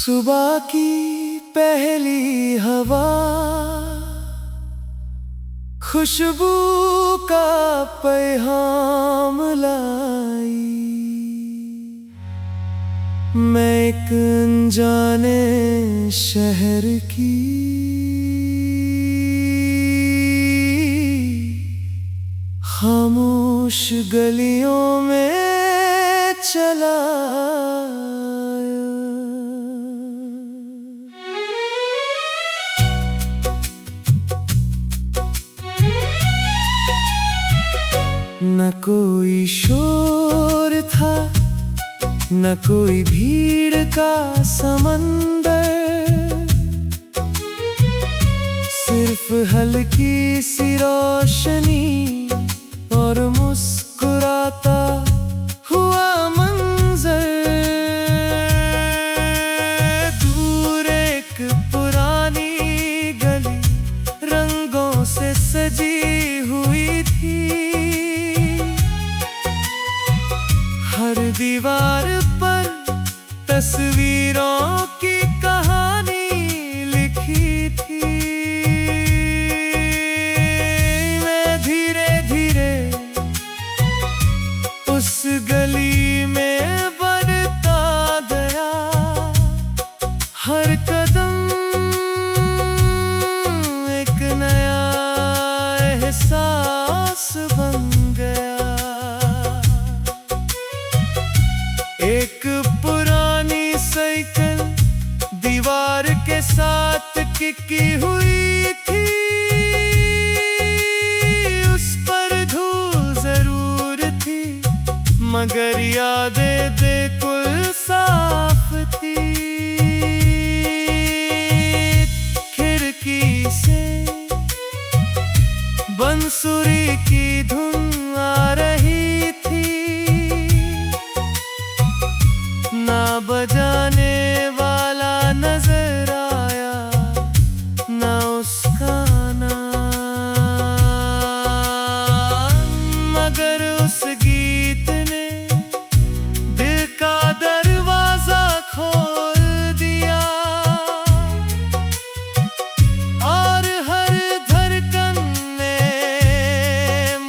सुबह की पहली हवा खुशबू का पैगाम लाई। मैं एक अनजाने शहर की खामोश गलियों में चला आया। न कोई शोर था, न कोई भीड़ का समंदर, सिर्फ हल्की सी रोशनी और मुस्कुराता हुआ मंजर। दूर एक पुरानी गली रंगों से सजी हुई थी। हर दीवार पर तस्वीरों की कहानी लिखी थी। मैं धीरे धीरे उस गली में बढ़ता गया। हर कदम एक नया एहसास बन गया। एक पुरानी साइकिल दीवार के साथ टिकी हुई थी। उस पर धूल जरूर थी, मगर यादें बिल्कुल साफ थी। खिड़की से बंसुरी की धुन आ रही थी। ना बजाने वाला नजर आया, ना उसका नाम, मगर उस गीत ने दिल का दरवाजा खोल दिया। और हर धड़कन ने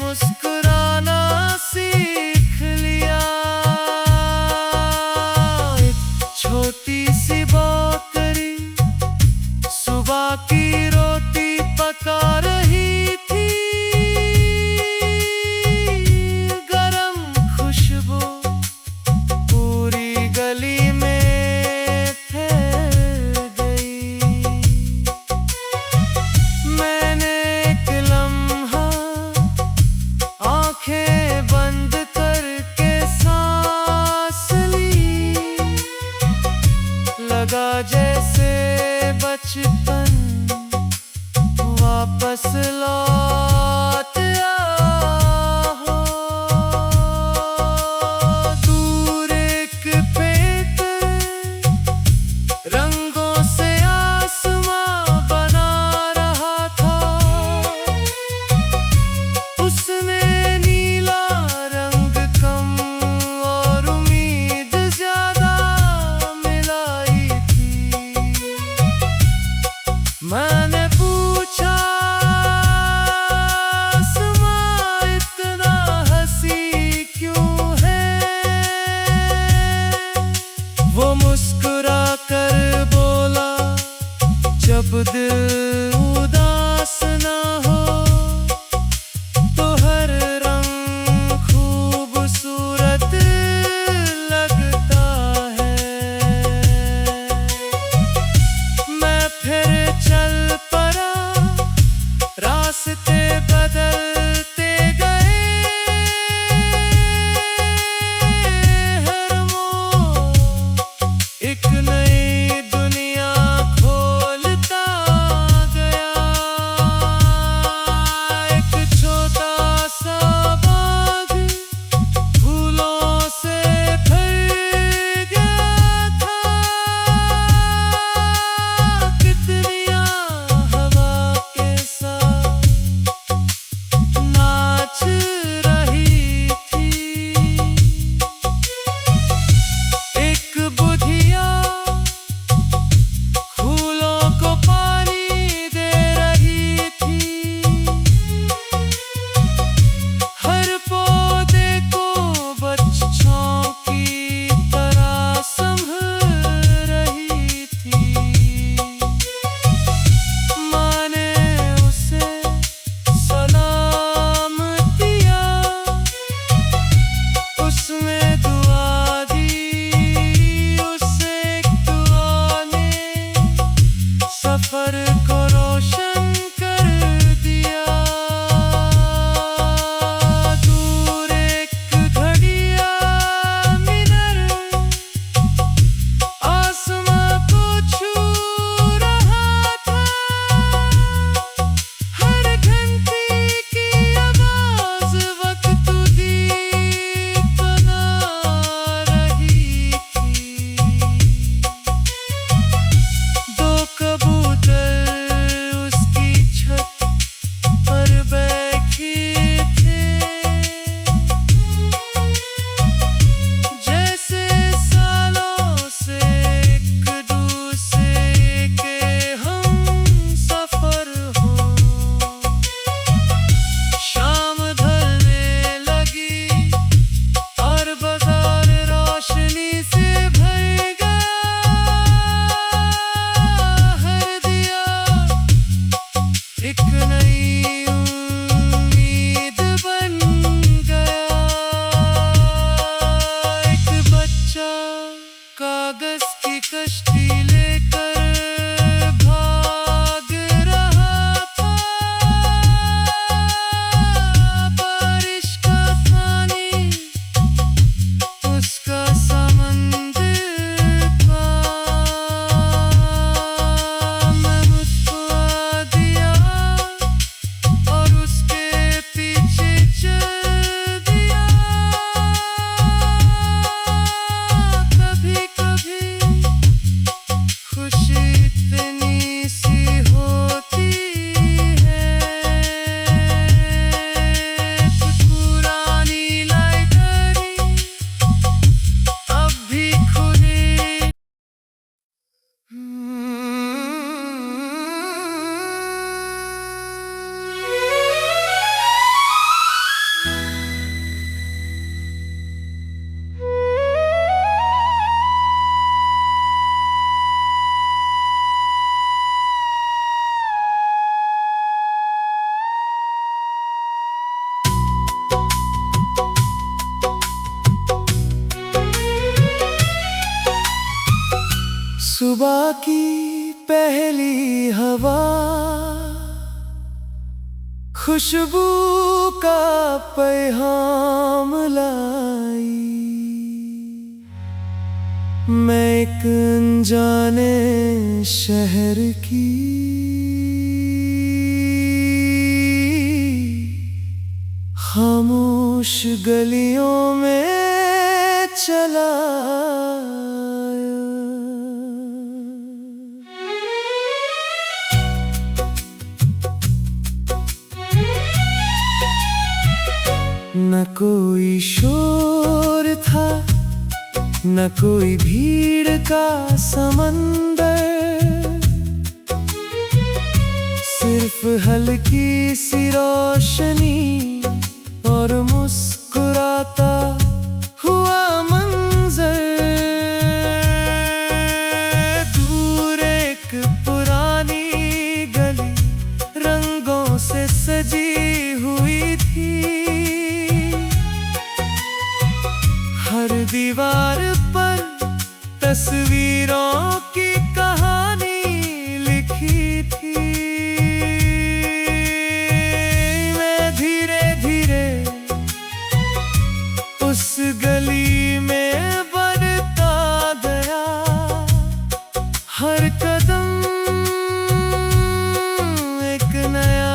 मुस्कुराना सीख लिया। छोटी सी बकरी सुबह की रोटी पका रही थी। गरम खुशबू पूरी गली में फैल गई। मैंने एक लम्हा आंखें बंद करके सांस ली। लगा जैसे बचपन वापस लौट आया हो। दूर एक पेड़ रंगों से आसमां बना रहा था। उसने नीला रंग कम और उम्मीद ज्यादा मिलाई थी। मैंने पूछा, आसमां इतना हंसी क्यों है? वो मुस्कुरा कर बोला, जब दिल उदास ना हो तो हर रंग खूबसूरत लगता है। मैं फिर चल पड़ा, रास्ते बदलते गए। हर मोड़ एक नई दुनिया खोलता कागज की कश्ती लेकर भाग रहा था। बारिश का पानी उसका समंदर था। मैं मुस्कुरा दिया और उसके पीछे चल दिया। कभी कभी खुशी इतनी सी होती है। कुछ पुरानी लाइब्रेरी अब भी खुली। सुबह की पहली हवा खुशबू का पैगाम लाई। मैं एक अनजाने शहर की खामोश गलियों में चला न कोई शोर था, न कोई भीड़ का समंदर। सिर्फ हल्की सी रोशनी और मुस्कुराता हुआ मंजर। दूर एक पुरानी गली रंगों से सजी हुई थी। हर दीवार पर तस्वीरों की कहानी लिखी थी। मैं धीरे धीरे उस गली में बढ़ता गया। हर कदम एक नया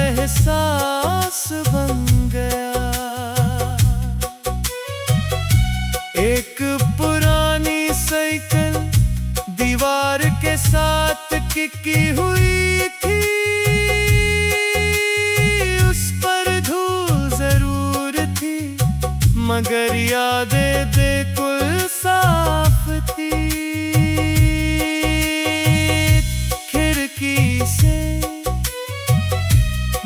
एहसास बन गया। एक पुरानी साइकिल दीवार के साथ टिकी हुई थी। उस पर धूल जरूर थी, मगर यादें बिल्कुल साफ थी। खिड़की से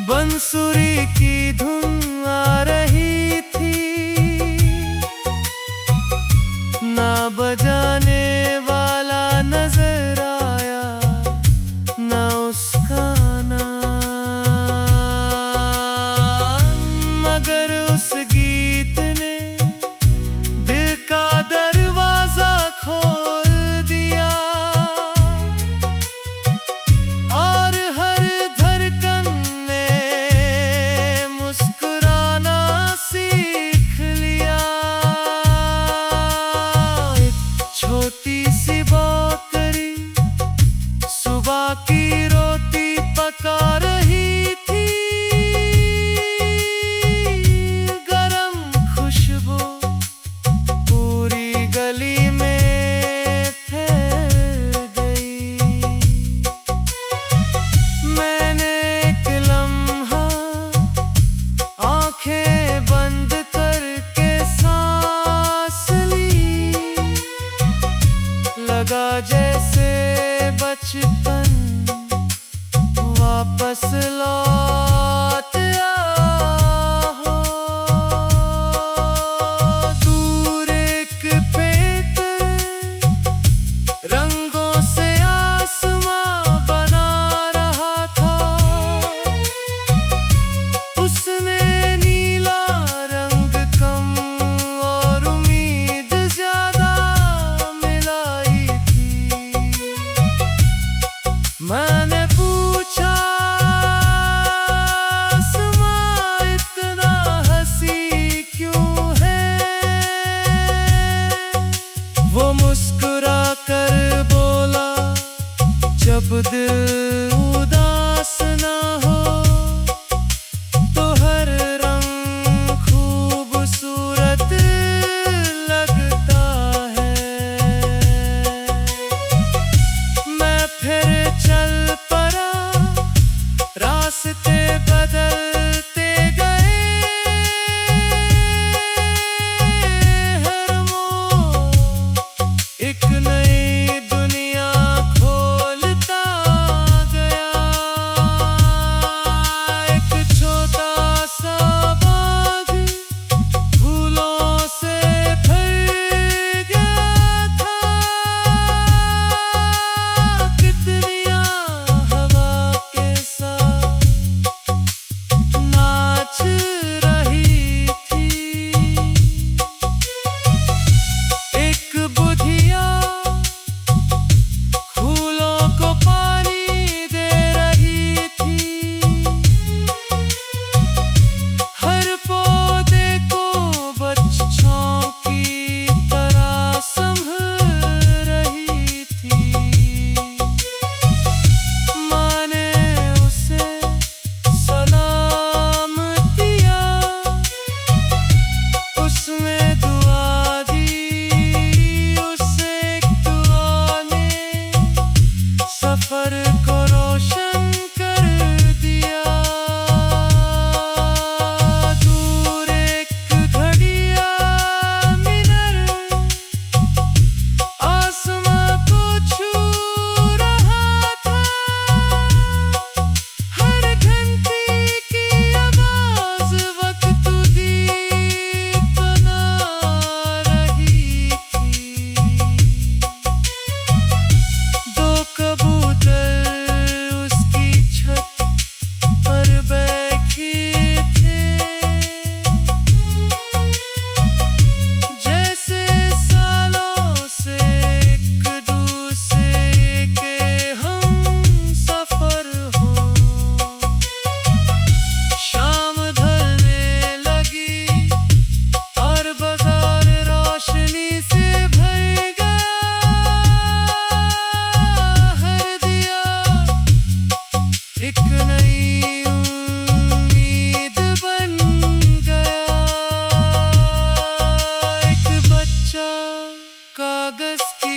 बंसुरी की धुन आ रही थी। ना बजाने वाला नजर आया, ना उसका नाम, मगर उस गीत ने दिल का दरवाजा खोल दिया। और हर धड़कन ने मुस्कुराना सीख लिया। छोटी सी बकरी सुबह की रोटी पका रही थी। गरम खुशबू पूरी गली में फैल गई। मैंने एक लम्हा आंखें बंद करके सांस ली। लगा जैसे बचपन वापस लौट आया हो। दूर एक पेड़ रंगों से आसमां बना रहा था। उसने नीला रंग कम और उम्मीद ज्यादा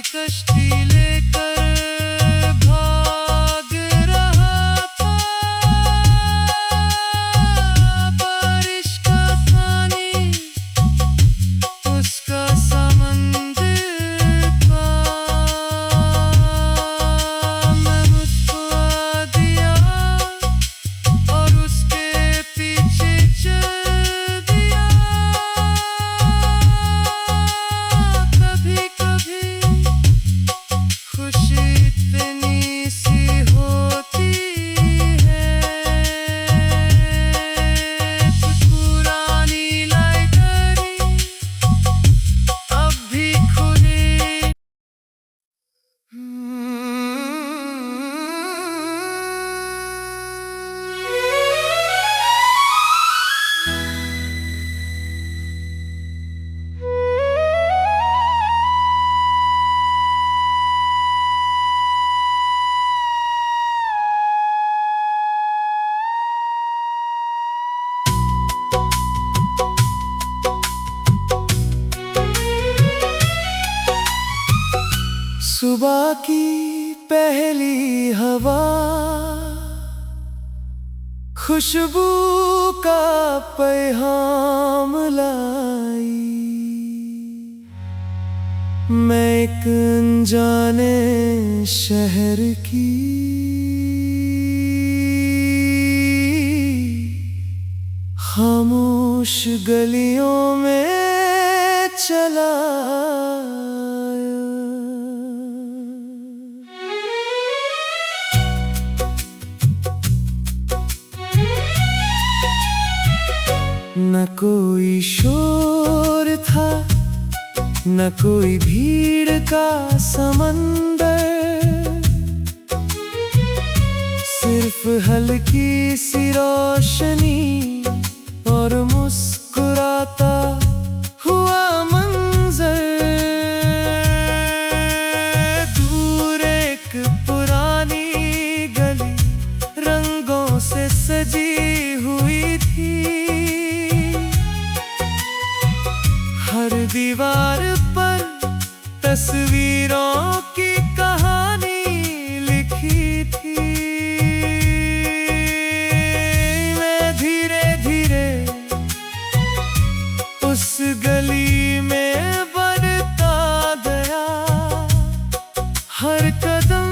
कश्ती लेकर भाग रहा था। बारिश का पानी उसका समंदर था। मैं मुस्कुरा दिया और उसके पीछे चल दिया। कभी कभी खुशी इतनी सी होती है। कुछ पुरानी लाइब्रेरी अब भी खुली। सुबह की पहली हवा खुशबू का पैगाम लाई। मैं एक अनजाने शहर की खामोश गलियों में चला आया। न कोई शोर था, न कोई भीड़ का समंदर, सिर्फ हल्की सी रोशनी और मुस्कुराता हुआ मंजर। दूर एक पुरानी गली रंगों से सजी हुई थी। हर दीवार पर तस्वीरों की कहानी लिखी थी। मैं धीरे धीरे उस गली में बढ़ता गया, हर कदम